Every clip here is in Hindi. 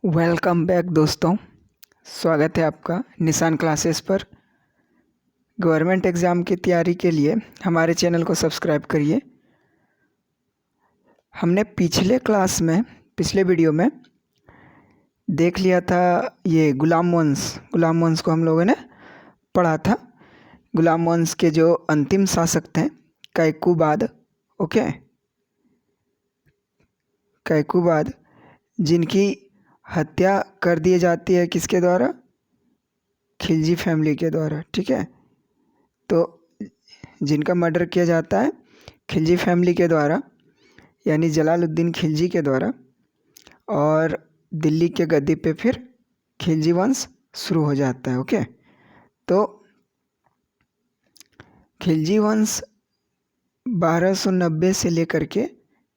वेलकम बैक दोस्तों। स्वागत है आपका निशान क्लासेस पर। गवर्नमेंट एग्ज़ाम की तैयारी के लिए हमारे चैनल को सब्सक्राइब करिए। हमने पिछले वीडियो में देख लिया था ये गुलाम वंश को हम लोगों ने पढ़ा था। गुलाम वंश के जो अंतिम शासक थे कैकुबाद, कैकुबाद, जिनकी हत्या कर दी जाती है किसके द्वारा? खिलजी फैमिली के द्वारा। ठीक है, तो जिनका मर्डर किया जाता है खिलजी फैमिली के द्वारा, यानी जलालुद्दीन खिलजी के द्वारा, और दिल्ली के गद्दी पे फिर खिलजी वंश शुरू हो जाता है। तो खिलजी वंश 1290 से लेकर के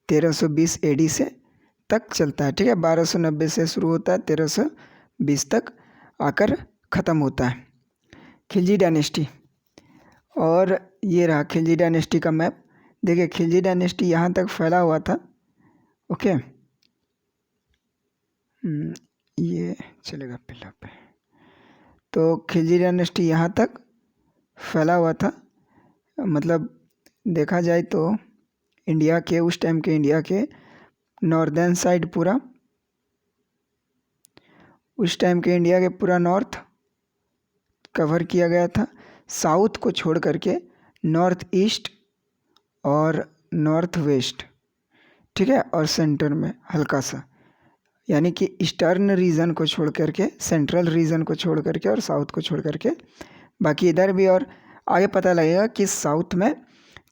1320 एडी से तक चलता है। ठीक है, 1290 से शुरू होता है, 1320 तक आकर ख़त्म होता है खिलजी डायनेस्टी। और ये रहा खिलजी डायनेस्टी का मैप। देखिए, खिलजी डायनेस्टी यहाँ तक फैला हुआ था। ये चलेगा पहला पे। तो खिलजी डायनेस्टी यहाँ तक फैला हुआ था। मतलब देखा जाए तो इंडिया के उस टाइम के इंडिया के नॉर्दर्न साइड पूरा, उस टाइम के इंडिया के पूरा नॉर्थ कवर किया गया था। साउथ को छोड़ करके नॉर्थ ईस्ट और नॉर्थ वेस्ट, ठीक है, और सेंटर में हल्का सा, यानी कि ईस्टर्न रीजन को छोड़ करके, सेंट्रल रीजन को छोड़ करके और साउथ को छोड़ करके बाकी इधर भी। और आगे पता लगेगा कि साउथ में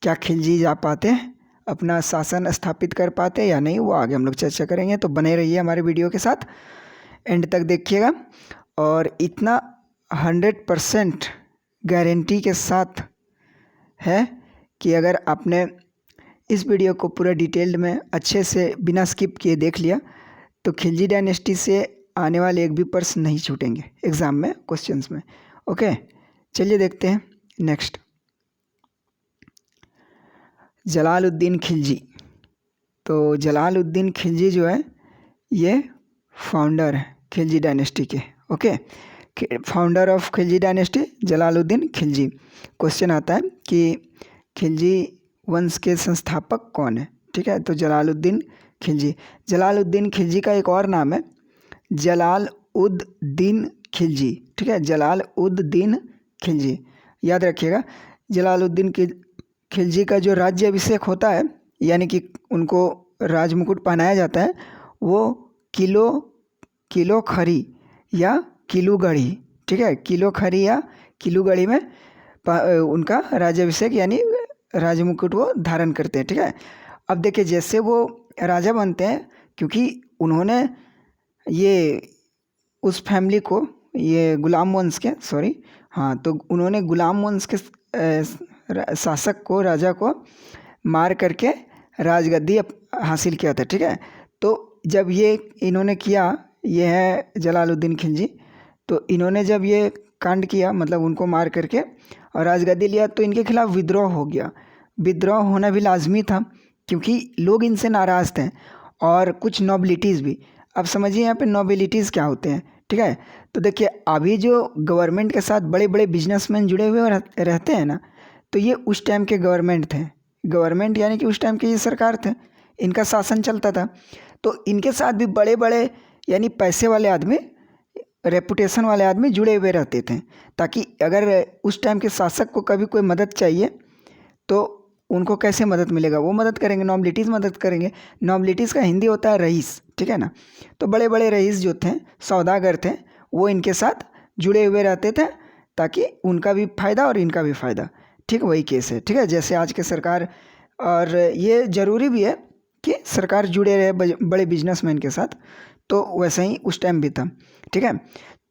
क्या खिलजी जा पाते हैं, अपना शासन स्थापित कर पाते हैं या नहीं, वो आगे हम लोग चर्चा करेंगे। तो बने रहिए हमारे वीडियो के साथ, एंड तक देखिएगा। और इतना 100% गारंटी के साथ है कि अगर आपने इस वीडियो को पूरा डिटेल्ड में अच्छे से बिना स्किप किए देख लिया तो खिलजी डायनेस्टी से आने वाले एक भी प्रश्न नहीं छूटेंगे एग्ज़ाम में, क्वेश्चंस में। चलिए देखते हैं नेक्स्ट। जलालुद्दीन खिलजी। तो जलालुद्दीन खिलजी जो है ये फाउंडर है खिलजी डायनेस्टी के। Founder of Khilji dynasty Jalaluddin Khilji. Question आता है कि खिलजी वंश के संस्थापक कौन है? ठीक है, तो जलालुद्दीन खिलजी। जलालुद्दीन खिलजी का एक और नाम है जलाल उद दीन खिलजी। ठीक है, जलाल उद दीन खिलजी, याद रखिएगा। जलालुद्दीन खिलजी का जो राज्य अभिषेक होता है, यानी कि उनको राजमुकुट पहनाया जाता है, वो किलो खरी या किलूगढ़ी, ठीक है, किलो खरी या किलूगढ़ी में उनका राज्याभिषेक यानी राजमुकुट वो धारण करते हैं। ठीक है, अब देखिए जैसे वो राजा बनते हैं, क्योंकि उन्होंने ये उस फैमिली को, ये गुलाम वंश के, तो उन्होंने गुलाम वंश के शासक को, राजा को मार करके राजगद्दी हासिल किया था। ठीक है, तो जब ये इन्होंने किया, ये है जलालुद्दीन खिलजी, तो इन्होंने जब ये कांड किया, मतलब उनको मार करके और राजगद्दी लिया, तो इनके खिलाफ विद्रोह हो गया। विद्रोह होना भी लाजमी था क्योंकि लोग इनसे नाराज़ थे, और कुछ नोबिलिटीज़ भी। अब समझिए यहाँ पे नोबिलिटीज़ क्या होते हैं। ठीक है, तो देखिए अभी जो गवर्नमेंट के साथ बड़े बड़े बिजनेसमैन जुड़े हुए रहते हैं ना, तो ये उस टाइम के गवर्नमेंट थे। गवर्नमेंट यानी कि उस टाइम के ये सरकार थे, इनका शासन चलता था। तो इनके साथ भी बड़े बड़े यानी पैसे वाले आदमी, रेपुटेशन वाले आदमी जुड़े हुए रहते थे, ताकि अगर उस टाइम के शासक को कभी कोई मदद चाहिए तो उनको कैसे मदद मिलेगा, वो मदद करेंगे, नॉबिलिटीज़ मदद करेंगे। नॉबिलिटीज़ का हिंदी होता है रईस, ठीक है ना। तो बड़े बड़े रईस जो थे, सौदागर थे, वो इनके साथ जुड़े हुए रहते थे, ताकि उनका भी फ़ायदा और इनका भी फ़ायदा। ठीक, वही केस है। ठीक है, जैसे आज के सरकार, और ये ज़रूरी भी है कि सरकार जुड़े रहे बड़े बिजनेसमैन के साथ, तो वैसे ही उस टाइम भी था। ठीक है,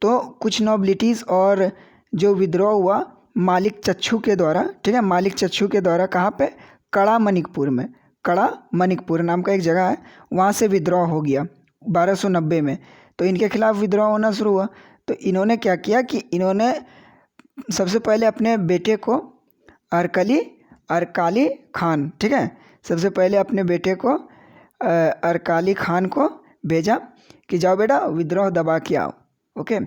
तो कुछ नॉबिलिटीज़ और जो विद्रोह हुआ मालिक चच्छू के द्वारा। ठीक है, मालिक चच्छू के द्वारा कहाँ पे? कड़ा मनिकपुर में। कड़ा मनिकपुर नाम का एक जगह है, वहाँ से विद्रोह हो गया 1290 में। तो इनके खिलाफ विद्रोह होना शुरू हुआ। तो इन्होंने क्या किया कि इन्होंने सबसे पहले अपने बेटे को अरकाली खान, ठीक है, सबसे पहले अपने बेटे को अरकाली खान को भेजा कि जाओ बेटा विद्रोह दबा के आओ। ओके,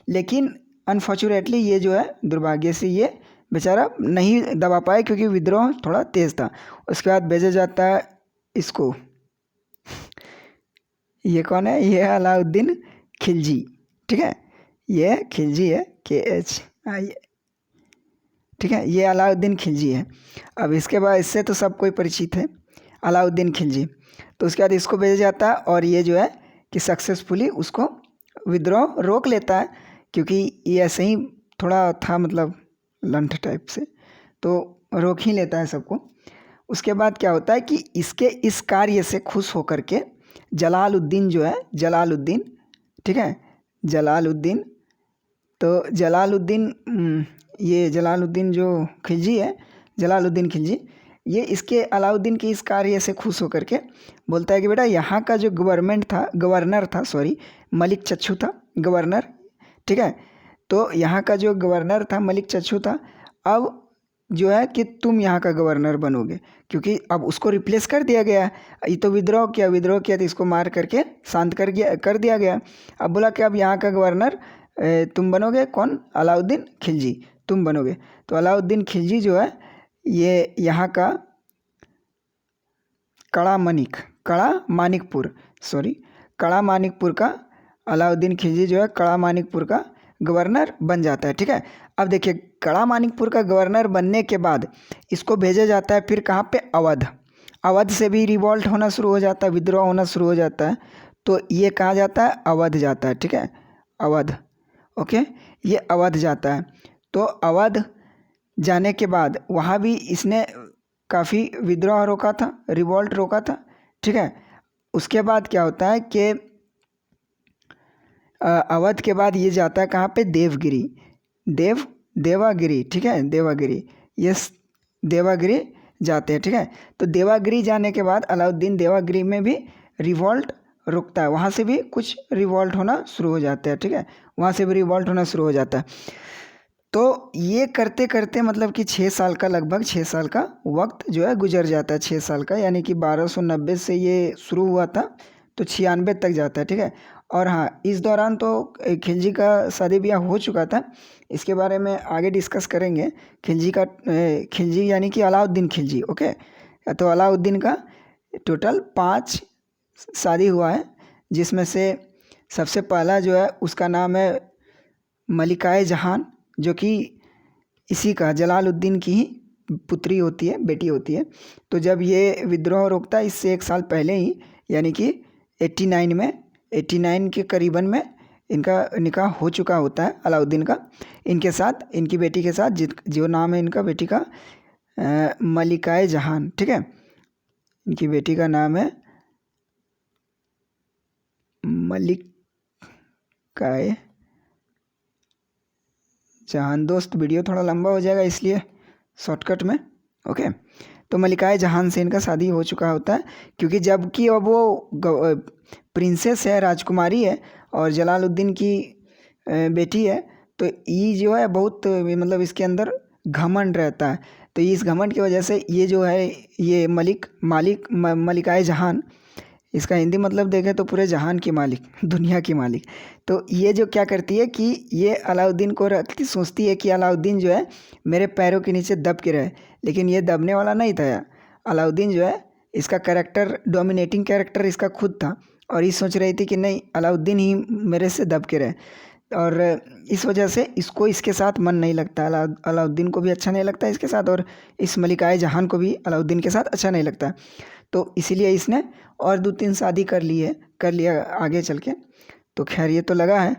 लेकिन अनफॉर्चुनेटली ये जो है दुर्भाग्य से ये बेचारा नहीं दबा पाए क्योंकि विद्रोह थोड़ा तेज़ था। उसके बाद भेजा जाता है इसको, ये कौन है, ये है अलाउद्दीन खिलजी। ठीक है, ये खिलजी है, KHI, ठीक है, ये अलाउद्दीन खिलजी है। अब इसके बाद इससे तो सब कोई परिचित है, अलाउद्दीन खिलजी। तो उसके बाद इसको भेजा जाता है और ये जो है कि सक्सेसफुली उसको विद्रोह रोक लेता है क्योंकि ये ऐसे ही थोड़ा था मतलब लंठ टाइप से, तो रोक ही लेता है सबको। उसके बाद क्या होता है कि इसके इस कार्य से खुश होकर के जलालुद्दीन जो है, जलालुद्दीन, ठीक है, जलालुद्दीन, तो जलालुद्दीन, ये जलालुद्दीन जो खिलजी है, जलालुद्दीन खिलजी, ये इसके अलाउद्दीन के इस कार्य से खुश होकर के बोलता है कि बेटा यहाँ का जो गवर्नर था सॉरी, मलिक चच्चू था गवर्नर। ठीक है, तो यहाँ का जो गवर्नर था मलिक चच्चू था, अब जो है कि तुम यहाँ का गवर्नर बनोगे क्योंकि अब उसको रिप्लेस कर दिया गया। ये तो विद्रोह किया तो इसको मार करके शांत कर दिया गया। अब बोला कि अब यहाँ का गवर्नर तुम बनोगे, कौन, अलाउद्दीन खिलजी, तुम बनोगे। तो अलाउद्दीन खिलजी जो है ये यहाँ का कड़ा मानिकपुर का अलाउद्दीन खिलजी जो है कड़ा मानिकपुर का गवर्नर बन जाता है। ठीक है, अब देखिए कड़ा मानिकपुर का गवर्नर बनने के बाद इसको भेजा जाता है फिर कहाँ पे, अवध से भी रिवॉल्ट होना शुरू हो जाता है, विद्रोह होना शुरू हो जाता है। तो ये कहाँ जाता है, अवध जाता है। ठीक है, अवध, ओके, ये अवध जाता है। तो अवध जाने के बाद वहाँ भी इसने काफ़ी विद्रोह रोका था, रिवॉल्ट रोका था। ठीक है, उसके बाद क्या होता है कि अवध के बाद ये जाता है कहाँ पे, देवागिरी। ठीक है, देवागिरी, यस, देवागिरी जाते हैं। ठीक है, तो देवागिरी जाने के बाद अलाउद्दीन देवागिरी में भी रिवॉल्ट रुकता है, वहाँ से भी कुछ रिवॉल्ट होना शुरू हो जाता है। ठीक है, वहाँ से भी रिवॉल्ट होना शुरू हो जाता है। तो ये करते करते मतलब कि 6 साल का, लगभग 6 साल का वक्त जो है गुजर जाता है, 6 साल का, यानी कि 1290 से ये शुरू हुआ था तो 96 तक जाता है। ठीक है, और हाँ, इस दौरान तो खिलजी का शादी ब्याह हो चुका था, इसके बारे में आगे डिस्कस करेंगे। खिलजी यानी कि अलाउद्दीन खिलजी। ओके, तो अलाउद्दीन का टोटल 5 शादी हुआ है, जिसमें से सबसे पहला जो है उसका नाम है मलिकाए जहान, जो कि इसी का जलालुद्दीन की ही पुत्री होती है, बेटी होती है। तो जब ये विद्रोह रोकता है इससे 1 साल पहले ही, यानी कि 89 के करीबन में इनका निकाह हो चुका होता है अलाउद्दीन का, इनके साथ, इनकी बेटी के साथ, जो नाम है इनका बेटी का मलिकाए जहान। ठीक है, इनकी बेटी का नाम है मलिकाए जहान। दोस्त वीडियो थोड़ा लंबा हो जाएगा इसलिए शॉर्टकट में। ओके, तो मलिकाए जहान से इनका शादी हो चुका होता है क्योंकि जबकि अब वो प्रिंसेस है, राजकुमारी है और जलालुद्दीन की बेटी है, तो ये जो है बहुत मतलब इसके अंदर घमंड रहता है। तो इस घमंड की वजह से ये जो है ये मलिकाए जहान, इसका हिंदी मतलब देखें तो पूरे जहान की मालिक, दुनिया की मालिक। तो ये जो क्या करती है कि ये अलाउद्दीन को रखती, सोचती है कि अलाउद्दीन जो है मेरे पैरों के नीचे दब के रहे, लेकिन ये दबने वाला नहीं था। अलाउद्दीन जो है इसका कैरेक्टर, डोमिनेटिंग कैरेक्टर इसका खुद था और ये सोच रही थी कि नहीं, अलाउद्दीन ही मेरे से दब के रहे, और इस वजह से इसको इसके साथ मन नहीं लगता, अलाउद्दीन को भी अच्छा नहीं लगता इसके साथ, और इस मलिकाए जहान को भी अलाउद्दीन के साथ अच्छा नहीं लगता। तो इसीलिए इसने और 2-3 शादी कर लिया आगे चल के। तो खैर ये तो लगा है।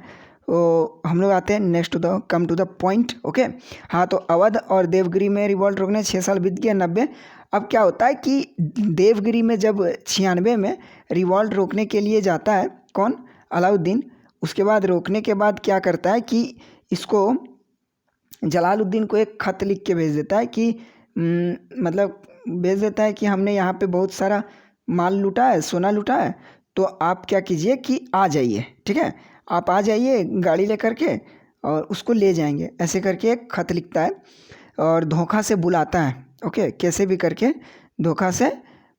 तो हम लोग आते हैं next come to the point. Okay, हाँ, तो अवध और देवगिरी में रिवॉल्ट रोकने 6 साल बीत गया, 90। अब क्या होता है कि देवगिरी में जब 96 में रिवॉल्ट रोकने के लिए जाता है कौन, अलाउद्दीन, उसके बाद रोकने के बाद क्या करता है कि इसको जलालुद्दीन को एक ख़त लिख के भेज देता है कि मतलब भेज देता है कि हमने यहाँ पे बहुत सारा माल लूटा है, सोना लूटा है, तो आप क्या कीजिए कि आ जाइए। ठीक है, आप आ जाइए गाड़ी लेकर के और उसको ले जाएंगे, ऐसे करके एक ख़त लिखता है और धोखा से बुलाता है। ओके, कैसे भी करके धोखा से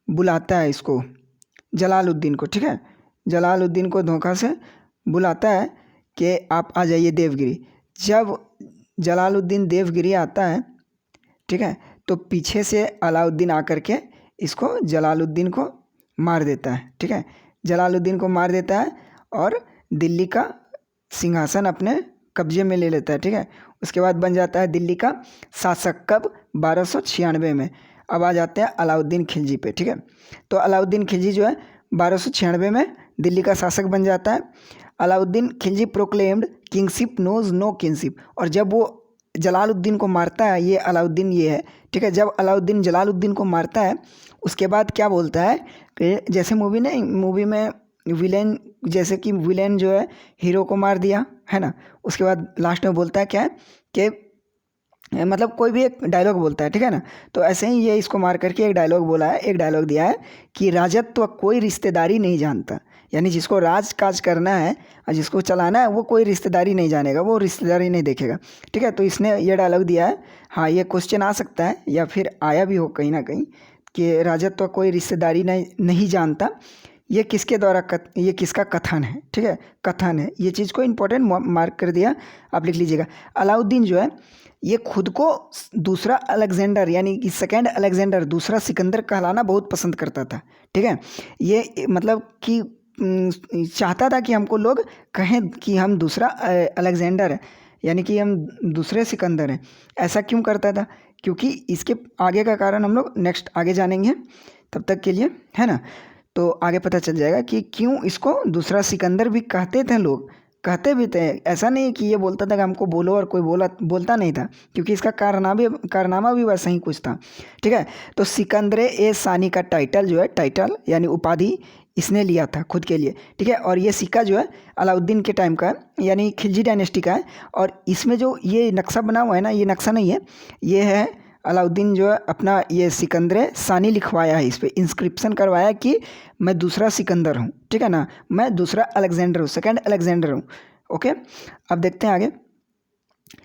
बुलाता है इसको, जलालुद्दीन को। ठीक है, जलालुद्दीन को धोखा से बुलाता है कि आप आ जाइए देवगिरी। जब जलालुद्दीन देवगिरी आता है, ठीक है, तो पीछे से अलाउद्दीन आकर के इसको जलालुद्दीन को मार देता है। ठीक है, जलालुद्दीन को मार देता है और दिल्ली का सिंहासन अपने कब्जे में ले लेता है। ठीक है, उसके बाद बन जाता है दिल्ली का शासक। कब? 1296 में। अब आ जाते हैं अलाउद्दीन खिलजी पे। ठीक है, तो अलाउद्दीन खिलजी जो है 1296 में दिल्ली का शासक बन जाता है। Alauddin Khilji proclaimed kingship knows no kingship. और जब वो जलालुद्दीन को मारता है, ये अलाउद्दीन ये है, ठीक है, जब अलाउद्दीन जलालुद्दीन को मारता है उसके बाद क्या बोलता है कि जैसे मूवी में विलेन, जैसे कि विलेन जो है हीरो को मार दिया है ना, उसके बाद लास्ट में बोलता है क्या है कि मतलब कोई भी एक डायलॉग बोलता है, ठीक है ना, तो ऐसे ही ये इसको मार करके एक डायलॉग बोला है, एक डायलॉग दिया है कि राजत्व कोई रिश्तेदारी नहीं जानता। यानी जिसको राज काज करना है और जिसको चलाना है वो कोई रिश्तेदारी नहीं जानेगा, वो रिश्तेदारी नहीं देखेगा। ठीक है, तो इसने ये डायलॉग दिया है। हाँ, ये क्वेश्चन आ सकता है या फिर आया भी हो कहीं ना कहीं कि राजत्व कोई रिश्तेदारी नहीं जानता। ये किसके द्वारा ये किसका कथन है? ठीक है, कथन है। ये चीज़ को इंपॉर्टेंट मार्क कर दिया, आप लिख लीजिएगा। अलाउद्दीन जो है ये खुद को दूसरा अलेक्जेंडर यानी कि सेकेंड अलेक्जेंडर, दूसरा सिकंदर कहलाना बहुत पसंद करता था। ठीक है, ये मतलब कि चाहता था कि हमको लोग कहें कि हम दूसरा अलेक्जेंडर है, यानी कि हम दूसरे सिकंदर हैं। ऐसा क्यों करता था? क्योंकि इसके आगे का कारण हम लोग नेक्स्ट आगे जानेंगे। तब तक के लिए है ना, तो आगे पता चल जाएगा कि क्यों इसको दूसरा सिकंदर भी कहते थे लोग, कहते भी थे। ऐसा नहीं कि ये बोलता था कि हमको बोलो और कोई बोलता नहीं था, क्योंकि इसका कारनामा भी वैसा ही कुछ था। ठीक है, तो सिकंदरे ए सानी का टाइटल जो है, टाइटल यानी उपाधि इसने लिया था खुद के लिए। ठीक है, और ये सिक्का जो है अलाउद्दीन के टाइम का है, यानी खिलजी डायनेस्टी का है। और इसमें जो ये नक्शा बना हुआ है ना, ये नक्शा नहीं है, ये है अलाउद्दीन जो है अपना ये सिकंदरे सानी लिखवाया है, इस पर इंस्क्रिप्शन करवाया कि मैं दूसरा सिकंदर हूँ। ठीक है ना, मैं दूसरा अलेक्जेंडर हूँ, सेकंड अलेक्जेंडर हूँ। ओके, अब देखते हैं आगे।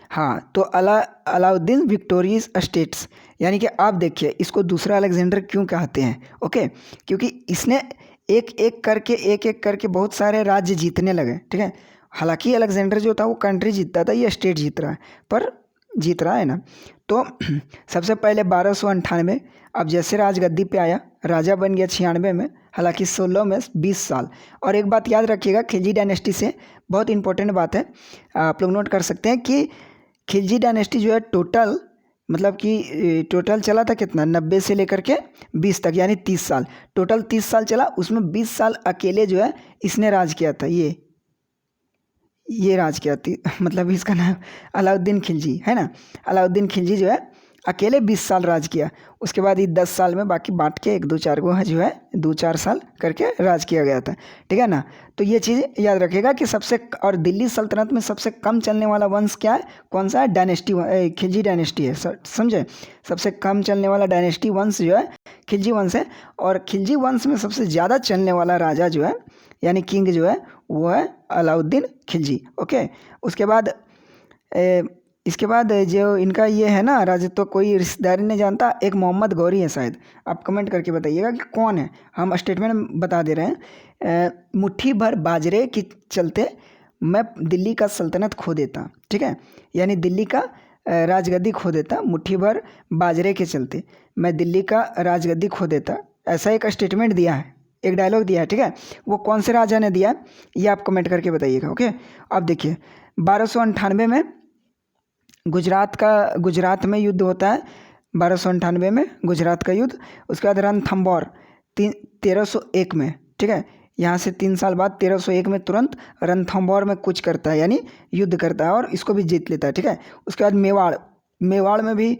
हाँ, तो अलाउद्दीन विक्टोरियस स्टेट्स, यानी कि आप देखिए इसको दूसरा अलेक्जेंडर क्यों कहते हैं। ओके, क्योंकि इसने एक एक करके बहुत सारे राज्य जीतने लगे। ठीक है, हालांकि अलेक्जेंडर जो था वो कंट्री जीतता था, ये स्टेट जीत रहा है, पर जीत रहा है ना। तो सबसे पहले 1298, अब जैसे राजगद्दी पे आया, राजा बन गया 96 में, हालांकि 16 में 20 साल। और एक बात याद रखिएगा, खिलजी डायनेस्टी से बहुत इंपॉर्टेंट बात है, आप लोग नोट कर सकते हैं कि खिलजी डायनेस्टी जो है टोटल मतलब कि टोटल चला था कितना, 90 से लेकर के 20 तक, यानी 30 साल, टोटल 30 साल चला। उसमें 20 साल अकेले जो है इसने राज किया था, ये राज किया थी मतलब इसका नाम अलाउद्दीन खिलजी है ना। अलाउद्दीन खिलजी जो है अकेले 20 साल राज किया। उसके बाद ये 10 साल में बाकी बांट के 1-2-4 को जो है 2-4 साल करके राज किया गया था। ठीक है ना, तो ये चीज़ याद रखिएगा कि और दिल्ली सल्तनत में सबसे कम चलने वाला वंश क्या है, कौन सा है? डायनेस्टी, खिलजी डायनेस्टी है, समझे। सबसे कम चलने वाला डायनेस्टी वंश जो है खिलजी वंश है। और खिलजी वंश में सबसे ज़्यादा चलने वाला राजा जो है यानी किंग जो है वो है अलाउद्दीन खिलजी। ओके, उसके बाद इसके बाद जो इनका ये है ना राजत्व कोई रिश्तेदारी नहीं जानता, एक मोहम्मद गौरी है शायद, आप कमेंट करके बताइएगा कि कौन है। हम स्टेटमेंट में बता दे रहे हैं, मुट्ठी भर बाजरे के चलते मैं दिल्ली का सल्तनत खो देता। ठीक है, यानी दिल्ली का राजगद्दी खो देता, मुट्ठी भर बाजरे के चलते मैं दिल्ली का राजगद्दी खो देता, ऐसा एक स्टेटमेंट दिया है, एक डायलॉग दिया है। ठीक है, वो कौन से राजा ने दिया ये आप कमेंट करके बताइएगा। ओके, अब देखिए 1298 में गुजरात में युद्ध होता है, 1298 में गुजरात का युद्ध। उसके बाद रणथंभौर 1301 में, ठीक है, यहाँ से 3 साल बाद 1301 में तुरंत रणथंभौर में कुछ करता है, यानी युद्ध करता है और इसको भी जीत लेता है। ठीक है, उसके बाद मेवाड़ में भी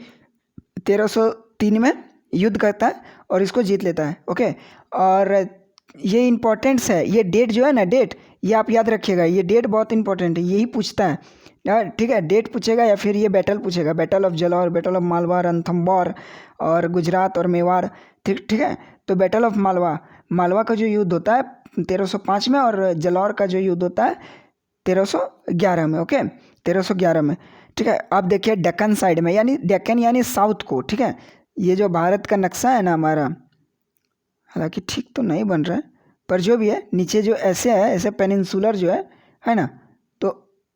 1303 में युद्ध करता है और इसको जीत लेता है। ओके, और ये इम्पोर्टेंट्स है, ये डेट जो है ना, डेट ये आप याद रखिएगा, ये डेट बहुत इंपॉर्टेंट है, यही पूछता है यार। ठीक है, डेट पूछेगा या फिर ये बैटल पूछेगा, battle of Jalore, battle of Malwa, Ranthambore और गुजरात और मेवाड़। ठीक है, तो बैटल ऑफ मालवा का जो युद्ध होता है 1305 में और जलौर का जो युद्ध होता है 1311 में। ओके, 1311 में। ठीक है, आप देखिए डेक्कन साइड में, यानी डेक्कन यानी साउथ को। ठीक है, ये जो भारत का नक्शा है ना हमारा, हालांकि ठीक तो नहीं बन रहा है, पर जो भी है नीचे जो ऐसे है, ऐसे पेनिनसुलर जो है ना, तो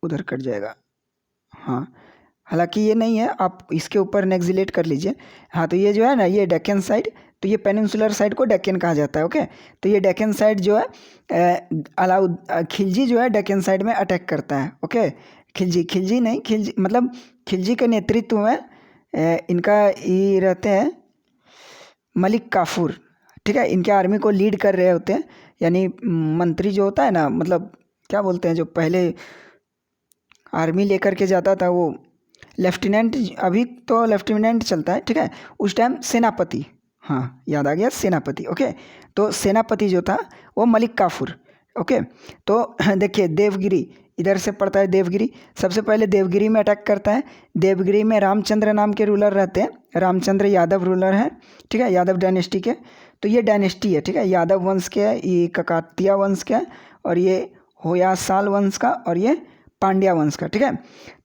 उधर कट जाएगा। हाँ, हालांकि ये नहीं है, आप इसके ऊपर नेक्सिलेट कर लीजिए। हाँ, तो ये जो है ना, ये डेक्कन साइड, तो ये पेनिनसुलर साइड को डेक्कन कहा जाता है। ओके, तो ये डेक्कन साइड जो है खिलजी जो है डेक्कन साइड में अटैक करता है। ओके, खिलजी नहीं, खिलजी मतलब खिलजी के नेतृत्व में इनका ये रहते हैं मलिक काफूर, ठीक है। इनके आर्मी को लीड कर रहे होते हैं, यानी मंत्री जो होता है ना, मतलब क्या बोलते हैं, जो पहले आर्मी लेकर के जाता था वो लेफ्टिनेंट, अभी तो लेफ्टिनेंट चलता है, ठीक है। उस टाइम सेनापति, हाँ याद आ गया, सेनापति। ओके, तो सेनापति जो था वो मलिक काफूर। ओके, तो देखिए देवगिरी इधर से पड़ता है, देवगिरी सबसे पहले देवगिरी में अटैक करता है। देवगिरी में रामचंद्र नाम के रूलर रहते हैं, रामचंद्र यादव रूलर हैं, ठीक है, यादव डायनेस्टी के। तो ये डायनेस्टी है, ठीक है, यादव वंश के है, ये ककातिया वंश का है, और ये होयासाल वंश का, और ये पांड्या वंश का, ठीक है।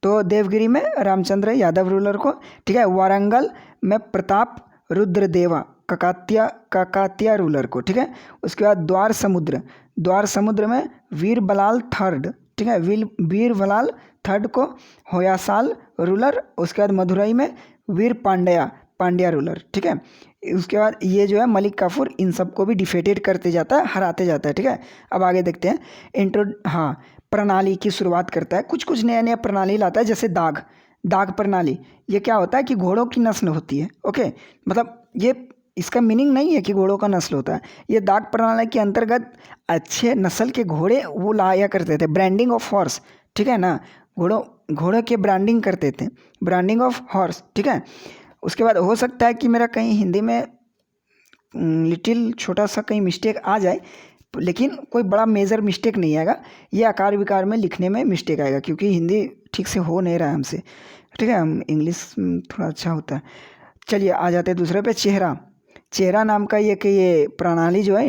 तो देवगिरी में रामचंद्र यादव रूलर को, ठीक है, वारंगल में प्रताप रुद्रदेवा ककातिया रूलर को, ठीक है। उसके बाद द्वार समुद्र में वीर बलाल थर्ड, ठीक है, वीर बलाल थर्ड को होयासाल रूलर। उसके बाद मदुरई में वीर पांड्या रूलर, ठीक है। उसके बाद ये जो है मलिक काफूर इन सबको भी डिफेटेड करते जाता है, हराते जाता है, ठीक है। अब आगे देखते हैं हाँ, प्रणाली की शुरुआत करता है, कुछ कुछ नया नया प्रणाली लाता है, जैसे दाग प्रणाली। ये क्या होता है कि घोड़ों की नस्ल होती है। ओके, मतलब ये इसका मीनिंग नहीं है कि घोड़ों का नस्ल होता है, ये दाग प्रणाली के अंतर्गत अच्छे नस्ल के घोड़े वो लाया करते थे, ब्रांडिंग ऑफ हॉर्स, ठीक है ना, घोड़ों के ब्रांडिंग करते थे, ब्रांडिंग ऑफ हॉर्स, ठीक है। उसके बाद हो सकता है कि मेरा कहीं हिंदी में लिटिल छोटा सा कहीं मिस्टेक आ जाए, लेकिन कोई बड़ा मेजर मिस्टेक नहीं आएगा, ये आकार विकार में लिखने में मिस्टेक आएगा, क्योंकि हिंदी ठीक से हो नहीं रहा है हमसे, ठीक है, हम इंग्लिश थोड़ा अच्छा होता है। चलिए आ जाते हैं दूसरे पे, चेहरा नाम का ये प्रणाली जो है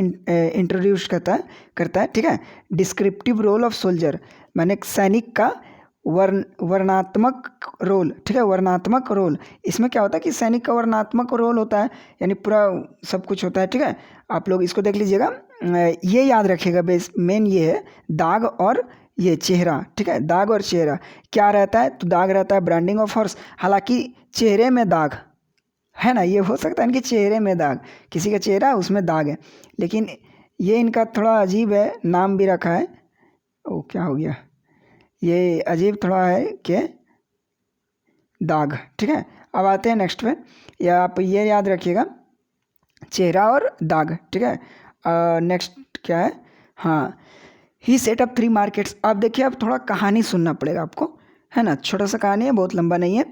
इंट्रोड्यूस करता है, ठीक है। डिस्क्रिप्टिव रोल ऑफ सोल्जर, मैंने सैनिक का वर्णात्मक रोल, ठीक है, वर्णात्मक रोल। इसमें क्या होता है कि सैनिक का वर्णात्मक रोल होता है, यानी पूरा सब कुछ होता है, ठीक है। आप लोग इसको देख लीजिएगा, ये याद रखिएगा, बेस मेन ये है दाग और ये चेहरा, ठीक है, दाग और चेहरा क्या रहता है, तो दाग रहता है ब्रांडिंग ऑफ हॉर्स, हालांकि चेहरे में दाग है ना, ये हो सकता है इनके चेहरे में दाग, किसी का चेहरा उसमें दाग है, लेकिन ये इनका थोड़ा अजीब है, नाम भी रखा है, ओ क्या हो गया, ये अजीब थोड़ा है कि दाग, ठीक है। अब आते हैं नेक्स्ट पे, या आप ये याद रखिएगा, चेहरा और दाग, ठीक है। नेक्स्ट क्या है, हाँ, ही सेट अप 3 मार्केट्स। अब देखिए, अब थोड़ा कहानी सुनना पड़ेगा आपको, है ना, छोटा सा कहानी है, बहुत लंबा नहीं है,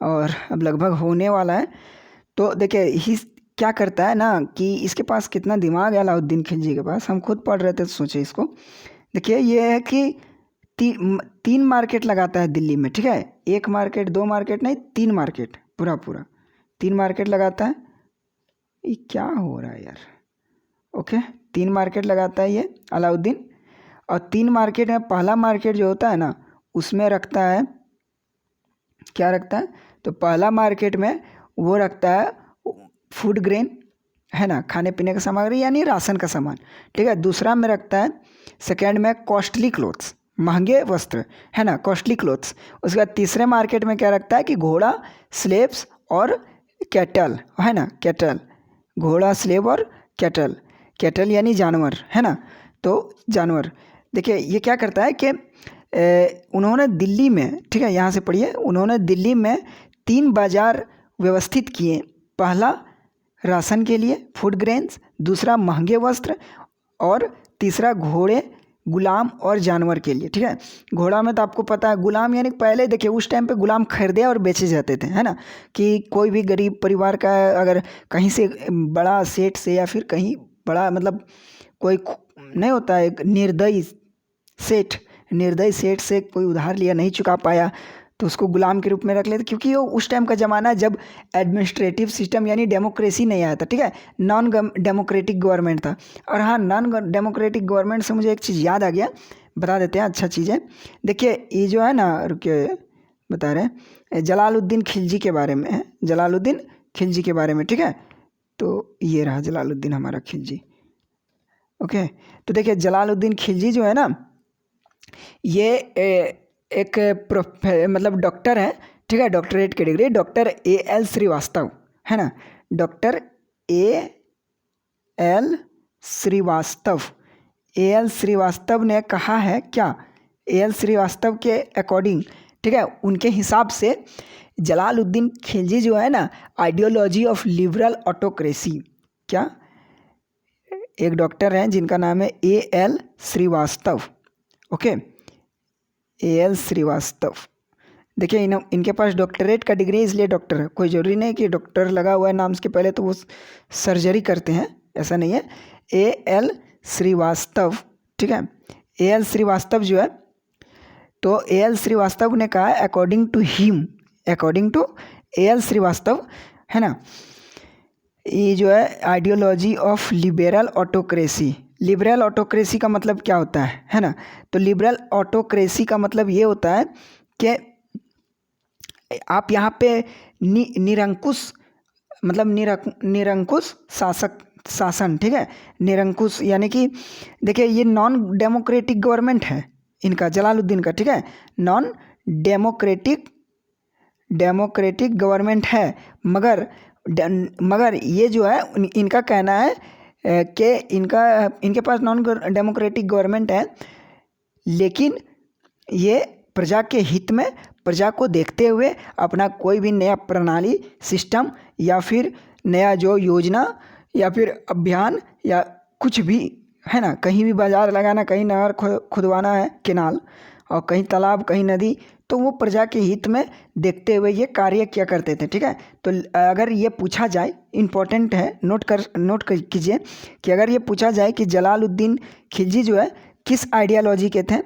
और अब लगभग होने वाला है। तो देखिए ही क्या करता है ना, कि इसके पास कितना दिमाग है अलाउद्दीन खिलजी के पास, हम खुद पढ़ रहे थे तो सोचे इसको। देखिए ये है कि 3 मार्केट लगाता है दिल्ली में, ठीक है, 1 मार्केट 2 मार्केट नहीं, 3 मार्केट, पूरा 3 मार्केट लगाता है। ये क्या हो रहा है यार, ओके, 3 मार्केट लगाता है ये अलाउद्दीन, और 3 मार्केट में पहला मार्केट जो होता है ना, उसमें रखता है, क्या रखता है, तो पहला मार्केट में वो रखता है फूड ग्रेन, है ना, खाने पीने का सामग्री यानी राशन का सामान, ठीक है। दूसरा में रखता है, सेकेंड में कॉस्टली क्लोथ्स, महंगे वस्त्र, है ना, कॉस्टली क्लोथ्स। उसके बाद तीसरे मार्केट में क्या रखता है कि घोड़ा, स्लेव्स और कैटल, है ना, कैटल, घोड़ा, स्लेव और कैटल यानी जानवर, है ना, तो जानवर। देखिए ये क्या करता है कि उन्होंने दिल्ली में, ठीक है, यहाँ से पढ़िए, उन्होंने दिल्ली में 3 बाज़ार व्यवस्थित किए, पहला राशन के लिए फूड ग्रेन्स, दूसरा महंगे वस्त्र, और तीसरा घोड़े, गुलाम और जानवर के लिए, ठीक है। घोड़ा में तो आपको पता है, गुलाम यानी पहले देखिए उस टाइम पे गुलाम खरीदे और बेचे जाते थे, है ना, कि कोई भी गरीब परिवार का अगर कहीं से बड़ा सेठ से, या फिर कहीं बड़ा मतलब कोई नहीं होता है, निर्दयी सेठ से कोई उधार लिया, नहीं चुका पाया, तो उसको गुलाम के रूप में रख लेते, क्योंकि वो उस टाइम का ज़माना जब एडमिनिस्ट्रेटिव सिस्टम यानी डेमोक्रेसी नहीं आया था, ठीक है, नॉन डेमोक्रेटिक गवर्नमेंट था। और हाँ, नॉन डेमोक्रेटिक गवर्नमेंट से मुझे एक चीज़ याद आ गया, बता देते हैं, अच्छा चीज़ है। देखिए ये जो है ना, रुकिए बता रहे हैं, जलालुद्दीन खिलजी के बारे में है, जलालुद्दीन खिलजी के बारे में, ठीक है। तो ये रहा जलालुद्दीन हमारा खिलजी, ओके, तो देखिए जलालुद्दीन खिलजी जो है ना, ये एक मतलब डॉक्टर हैं, ठीक है, डॉक्टरेट की डिग्री डॉक्टर A.L. श्रीवास्तव है ना, doctor A.L. Srivastava, A.L. Srivastava ने कहा है क्या, A.L. श्रीवास्तव के अकॉर्डिंग, ठीक है, उनके हिसाब से जलालुद्दीन खिलजी जो है ना, आइडियोलॉजी ऑफ लिबरल ऑटोक्रेसी, क्या, एक डॉक्टर हैं जिनका नाम है A.L. Srivastava, okay, A.L. Srivastava. देखिए इनके पास डॉक्टरेट का डिग्री, इसलिए डॉक्टर है, कोई ज़रूरी नहीं कि डॉक्टर लगा हुआ है नाम के पहले तो वो सर्जरी करते हैं, ऐसा नहीं है। A.L. श्रीवास्तव, ठीक है, A.L. श्रीवास्तव जो है, तो A.L. श्रीवास्तव ने कहा according to him, according to A.L. Srivastava है ना, ये जो है ideology of liberal autocracy, liberal autocracy का मतलब क्या होता है ना, तो लिबरल ऑटोक्रेसी का मतलब ये होता है कि आप यहाँ पे निरंकुश, मतलब निरंकुश शासन, ठीक है, निरंकुश यानी कि देखिए ये नॉन डेमोक्रेटिक गवर्नमेंट है इनका, जलालुद्दीन का, ठीक है, नॉन डेमोक्रेटिक गवर्नमेंट है, मगर ये जो है इनका कहना है कि इनके पास नॉन डेमोक्रेटिक गवर्नमेंट है, लेकिन ये प्रजा के हित में, प्रजा को देखते हुए अपना कोई भी नया प्रणाली, सिस्टम या फिर नया जो योजना या फिर अभियान या कुछ भी है ना, कहीं भी बाज़ार लगाना, कहीं नहर खुदवाना है, केनाल, और कहीं तालाब, कहीं नदी, तो वो प्रजा के हित में देखते हुए ये कार्य किया करते थे, ठीक है। तो अगर ये पूछा जाए, इम्पोर्टेंट है, नोट कीजिए कि अगर ये पूछा जाए कि जलालुद्दीन खिलजी जो है किस आइडियोलॉजी के थे,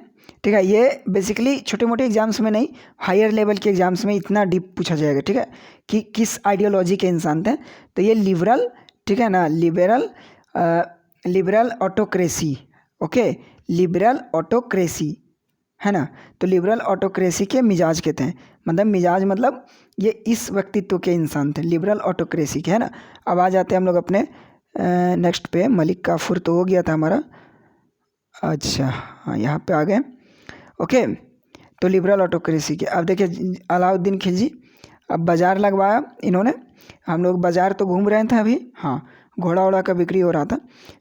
ठीक है, ये बेसिकली छोटे मोटे एग्जाम्स में नहीं, हायर लेवल के एग्जाम्स में इतना डीप पूछा जाएगा, ठीक है, कि किस आइडियोलॉजी के इंसान थे, तो ये लिबरल, ठीक है ना, liberal autocracy, okay, liberal autocracy है ना, तो लिबरल ऑटोक्रेसी के मिजाज के थे, मतलब मिजाज मतलब ये इस व्यक्तित्व के इंसान थे, लिबरल ऑटोक्रेसी के, है ना। अब आ जाते हैं हम लोग अपने नेक्स्ट पे, मलिक काफूर तो हो गया था हमारा, अच्छा हाँ यहाँ पे आ गए, ओके, तो लिबरल ऑटोक्रेसी के। अब देखिए अलाउद्दीन खिलजी, अब बाज़ार लगवाया इन्होंने, हम लोग बाज़ार तो घूम रहे थे अभी, हाँ, घोड़ा वोड़ा का बिक्री हो रहा था।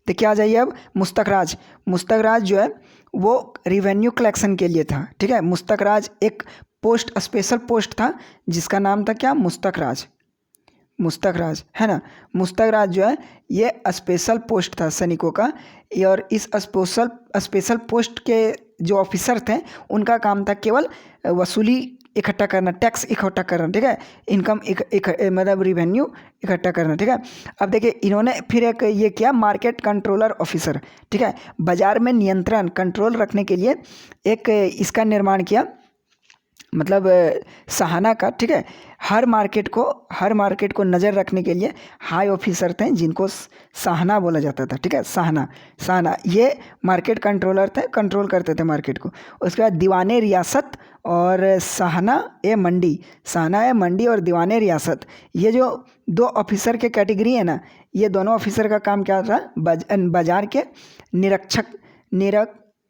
तो क्या जाइए अब मुस्तक राज जो है वो रिवेन्यू कलेक्शन के लिए था, ठीक है, मुस्तक राज एक पोस्ट, स्पेशल पोस्ट था जिसका नाम था क्या, मुस्तक राज है ना। मुस्तक राज जो है ये स्पेशल पोस्ट था सैनिकों का, और इस स्पेशल पोस्ट के जो ऑफिसर थे उनका काम था केवल वसूली इकट्ठा करना, टैक्स इकट्ठा करना, ठीक है, इनकम मतलब रिवेन्यू इकट्ठा करना, ठीक है। अब देखिए इन्होंने फिर एक ये किया मार्केट कंट्रोलर ऑफिसर, ठीक है, बाज़ार में नियंत्रण कंट्रोल रखने के लिए एक इसका निर्माण किया, मतलब सहाना का, ठीक है, हर मार्केट को नज़र रखने के लिए हाई ऑफिसर थे जिनको सहाना बोला जाता था, ठीक है, सहाना ये मार्केट कंट्रोलर थे, कंट्रोल करते थे मार्केट को। उसके बाद दीवाने रियासत और सहाना ए मंडी और दीवाने रियासत, ये जो दो ऑफिसर के कैटेगरी है ना, ये दोनों ऑफिसर का काम क्या था, बाजार के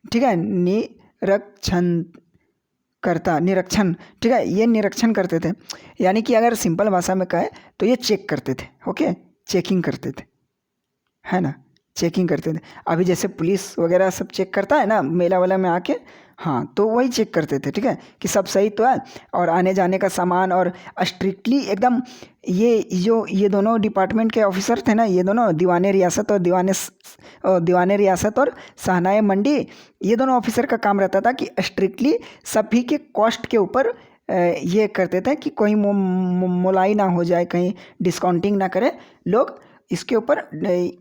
ठीक है, निरीक्षण, ठीक है, ये निरीक्षण करते थे, यानी कि अगर सिंपल भाषा में कहे तो ये चेक करते थे, ओके, चेकिंग करते थे, है ना, चेकिंग करते थे। अभी जैसे पुलिस वगैरह सब चेक करता है ना मेला वाला में आके, हाँ, तो वही चेक करते थे, ठीक है, कि सब सही तो है, और आने जाने का सामान, और स्ट्रिक्टली एकदम ये दोनों डिपार्टमेंट के ऑफिसर थे ना, ये दोनों दीवाने रियासत और सहानाए मंडी, ये दोनों ऑफिसर का काम रहता था कि स्ट्रिक्टली सभी के कॉस्ट के ऊपर ये करते थे कि कोई मोलाई ना हो जाए, कहीं डिस्काउंटिंग ना करे लोग, इसके ऊपर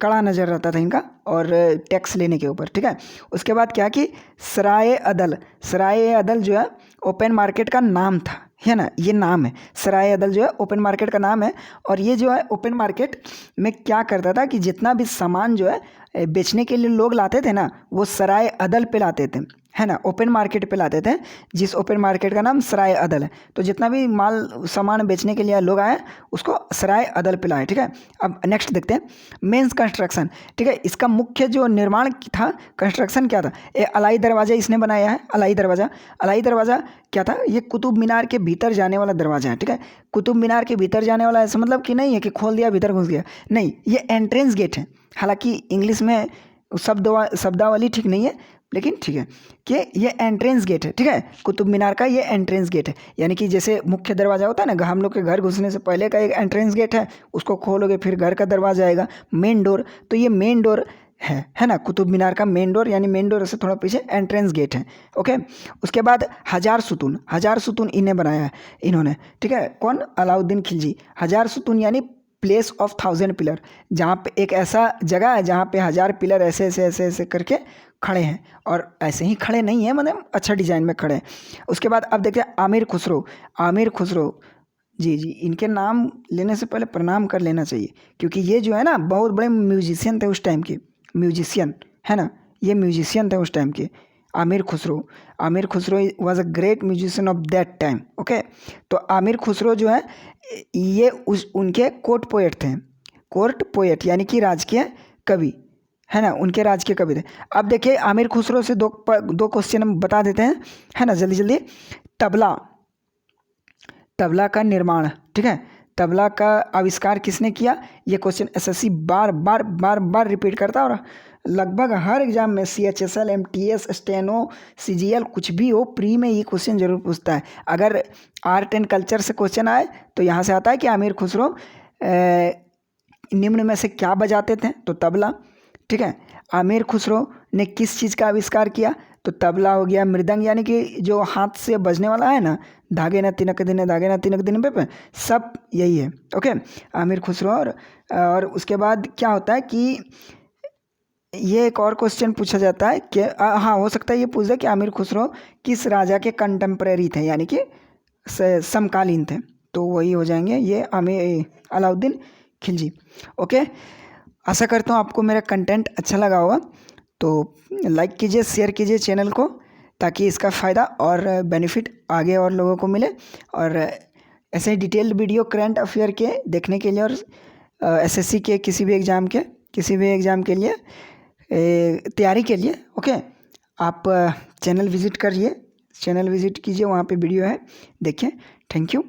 कड़ा नज़र रहता था इनका, और टैक्स लेने के ऊपर, ठीक है। उसके बाद क्या कि सराय अदल जो है ओपन मार्केट का नाम था, है ना, ये नाम है, सराय अदल जो है ओपन मार्केट का नाम है, और ये जो है ओपन मार्केट में क्या करता था कि जितना भी सामान जो है बेचने के लिए लोग लाते थे ना, वो सराय अदल पे लाते थे, है ना, ओपन मार्केट पे लाते थे, जिस ओपन मार्केट का नाम सराय अदल है। तो जितना भी माल सामान बेचने के लिए लोग आए उसको सराय अदल पे लाए, ठीक है। अब नेक्स्ट देखते हैं मेंस कंस्ट्रक्शन, ठीक है। इसका मुख्य जो निर्माण था, कंस्ट्रक्शन क्या था, ये अलाई दरवाजा इसने बनाया है। अलाई दरवाज़ा क्या था, ये कुतुब मीनार के भीतर जाने वाला दरवाजा है, ठीक है। कुतुब मीनार के भीतर जाने वाला ऐसा मतलब कि नहीं है कि खोल दिया भीतर घुस गया, नहीं, ये एंट्रेंस गेट है। हालांकि इंग्लिश में शब्दावली ठीक नहीं है, लेकिन ठीक है कि ये एंट्रेंस गेट है, ठीक है। कुतुब मीनार का ये एंट्रेंस गेट है, यानी कि जैसे मुख्य दरवाज़ा होता है ना, हम लोग के घर घुसने से पहले का एक एंट्रेंस गेट है, उसको खोलोगे फिर घर का दरवाजा आएगा, मेन डोर। तो ये मेन डोर है ना, कुतुब मीनार का मेन डोर, यानी मेन डोर से थोड़ा पीछे एंट्रेंस गेट है, ओके। उसके बाद हजार सुतून इन्हें बनाया है इन्होंने, ठीक है। कौन, अलाउद्दीन खिलजी। हजार सुतून यानी प्लेस ऑफ 1000 पिलर, जहाँ पे एक ऐसा जगह है जहाँ पे 1000 पिलर ऐसे ऐसे ऐसे ऐसे करके खड़े हैं, और ऐसे ही खड़े नहीं हैं, मतलब अच्छा डिजाइन में खड़े हैं। उसके बाद अब देखिए आमिर खुसरो जी, इनके नाम लेने से पहले प्रणाम कर लेना चाहिए, क्योंकि ये जो है ना बहुत बड़े म्यूजिशियन थे उस टाइम के, म्यूजिशियन है ना, ये म्यूजिशियन थे उस टाइम के। Aamir Khusro was a great musician of that time, okay. तो आमिर खुसरो जो है ये उनके कोर्ट पोएट यानी कि राजकीय कवि, है ना, उनके राजकीय कवि थे। अब देखिए आमिर खुसरो से दो क्वेश्चन हम बता देते हैं, है ना, जल्दी। तबला का निर्माण, ठीक है, तबला का आविष्कार किसने किया, ये क्वेश्चन एसएससी बार रिपीट करता है, और लगभग हर एग्जाम में CHSL MTS स्टेनो CGL कुछ भी हो प्री में ये क्वेश्चन जरूर पूछता है। अगर आर्ट एंड कल्चर से क्वेश्चन आए तो यहाँ से आता है कि आमिर खुसरो निम्न में से क्या बजाते थे, तो तबला, ठीक है। आमिर खुसरो ने किस चीज़ का आविष्कार किया, तो तबला हो गया। मृदंग यानी कि जो हाथ से बजने वाला है ना, धागे न तिनक दिन पे सब यही है, ओके। आमिर खुसरो। और उसके बाद क्या होता है कि ये एक और क्वेश्चन पूछा जाता है कि हाँ, हो सकता है ये पूछ दे कि आमिर खुसरो किस राजा के कंटेम्प्रेरी थे, यानी कि समकालीन थे, तो वही हो जाएंगे ये अलाउद्दीन खिलजी, ओके। आशा करता हूँ आपको मेरा कंटेंट अच्छा लगा होगा, तो लाइक कीजिए, शेयर कीजिए चैनल को, ताकि इसका फ़ायदा और बेनिफिट आगे और लोगों को मिले। और ऐसे ही डिटेल्ड वीडियो करंट अफेयर के देखने के लिए और SSC के किसी भी एग्ज़ाम के लिए तैयारी के लिए, ओके, आप चैनल विज़िट कीजिए, वहाँ पे वीडियो है, देखिए। Thank you.